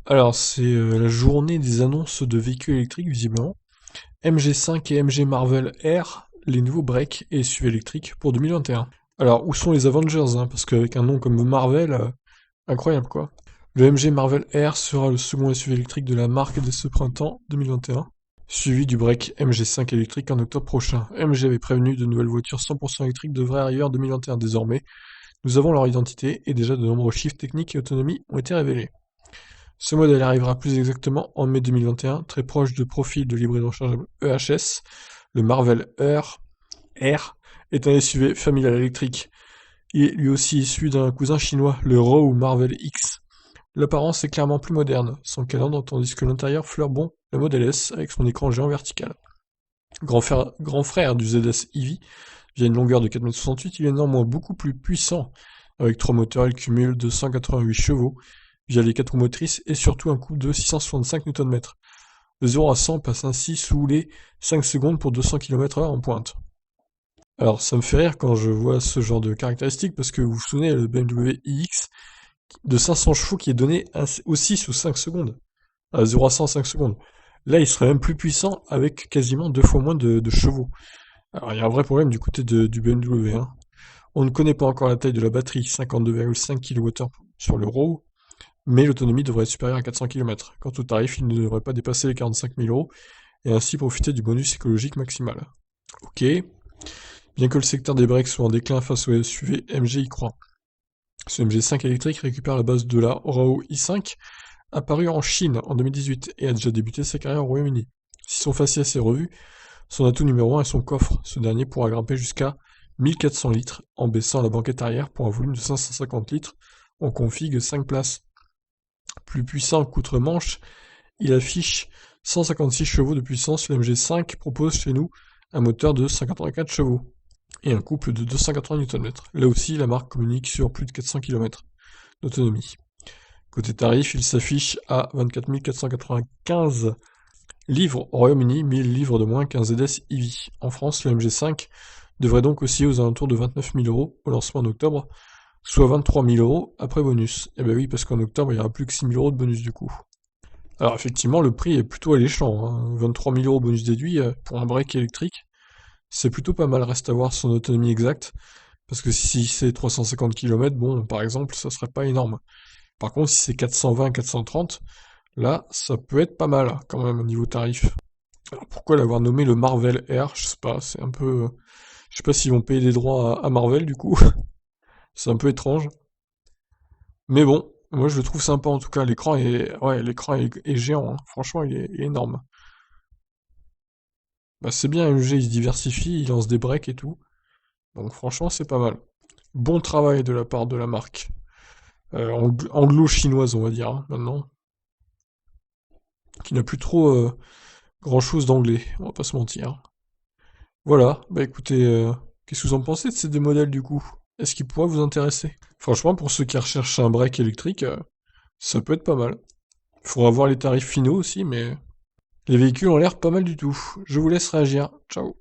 Alors, c'est la journée des annonces de véhicules électriques, visiblement. MG5 et MG Marvel R, les nouveaux breaks et SUV électriques pour 2021. Alors, où sont les Avengers, hein, parce qu'avec un nom comme Marvel, incroyable quoi. Le MG Marvel R sera le second SUV électrique de la marque dès ce printemps 2021, suivi du break MG5 électrique en octobre prochain. MG avait prévenu de nouvelles voitures 100% électriques devraient arriver en 2021 désormais. Nous avons leur identité et déjà de nombreux chiffres techniques et autonomie ont été révélés. Ce modèle arrivera plus exactement en mai 2021, très proche de profil de l'hybride rechargeable EHS. Le Marvel R est un SUV familial électrique. Il est lui aussi issu d'un cousin chinois, le Rowe Marvel X. L'apparence est clairement plus moderne, sans calandre, tandis que l'intérieur fleure bon le Model S avec son écran géant vertical. Grand frère du ZS EV, via une longueur de 4,68 m, il est néanmoins beaucoup plus puissant. Avec 3 moteurs, il cumule 288 chevaux, via les 4 roues motrices et surtout un couple de 665 Nm. De 0 à 100 passe ainsi sous les 5 secondes pour 200 km/h en pointe. Alors ça me fait rire quand je vois ce genre de caractéristiques parce que vous vous souvenez le BMW iX de 500 chevaux qui est donné aussi sous 5 secondes, à 0 à 100 5 secondes. Là il serait même plus puissant avec quasiment 2 fois moins de chevaux. Alors il y a un vrai problème du côté du BMW, hein. On ne connaît pas encore la taille de la batterie, 52,5 kWh sur le Row, mais l'autonomie devrait être supérieure à 400 km. Quant au tarif, il ne devrait pas dépasser les 45 000 euros et ainsi profiter du bonus écologique maximal. Ok, bien que le secteur des breaks soit en déclin face au SUV, MG y croit. Ce MG5 électrique récupère la base de la Rao i5, apparue en Chine en 2018 et a déjà débuté sa carrière au Royaume-Uni. Si son faciès est revu, son atout numéro 1 est son coffre. Ce dernier pourra grimper jusqu'à 1400 litres en baissant la banquette arrière pour un volume de 550 litres en config 5 places. Plus puissant qu'outre-Manche, il affiche 156 chevaux de puissance. Le MG5 propose chez nous un moteur de 184 chevaux et un couple de 280 Nm. Là aussi, la marque communique sur plus de 400 km d'autonomie. Côté tarif, il s'affiche à 24 495 livres au Royaume-Uni, 1000 livres de moins qu'un ZS EV. En France, le MG5 devrait donc osciller aux alentours de 29 000 euros au lancement en octobre, soit 23 000 euros après bonus. Et ben oui, parce qu'en octobre, il n'y aura plus que 6 000 euros de bonus du coup. Alors effectivement, le prix est plutôt alléchant, hein. 23 000 euros bonus déduit pour un break électrique, c'est plutôt pas mal. Reste à voir son autonomie exacte, parce que si c'est 350 km, bon, par exemple, ça serait pas énorme. Par contre, si c'est 420, 430, là, ça peut être pas mal, quand même, au niveau tarif. Alors pourquoi l'avoir nommé le Marvel R? Je sais pas, c'est un peu... Je sais pas s'ils vont payer des droits à Marvel, du coup. C'est un peu étrange. Mais bon, moi je le trouve sympa en tout cas. L'écran est... Ouais, l'écran est géant, hein. Franchement, il est énorme. Bah c'est bien, MG, il se diversifie, il lance des breaks et tout. Donc franchement, c'est pas mal. Bon travail de la part de la marque. Anglo-chinoise, on va dire, hein, maintenant. Qui n'a plus trop grand-chose d'anglais, on va pas se mentir. Voilà, bah écoutez, qu'est-ce que vous en pensez de ces deux modèles du coup? Est-ce qu'ils pourraient vous intéresser? Franchement, pour ceux qui recherchent un break électrique, ça peut être pas mal. Faudra voir les tarifs finaux aussi, mais les véhicules ont l'air pas mal du tout. Je vous laisse réagir. Ciao.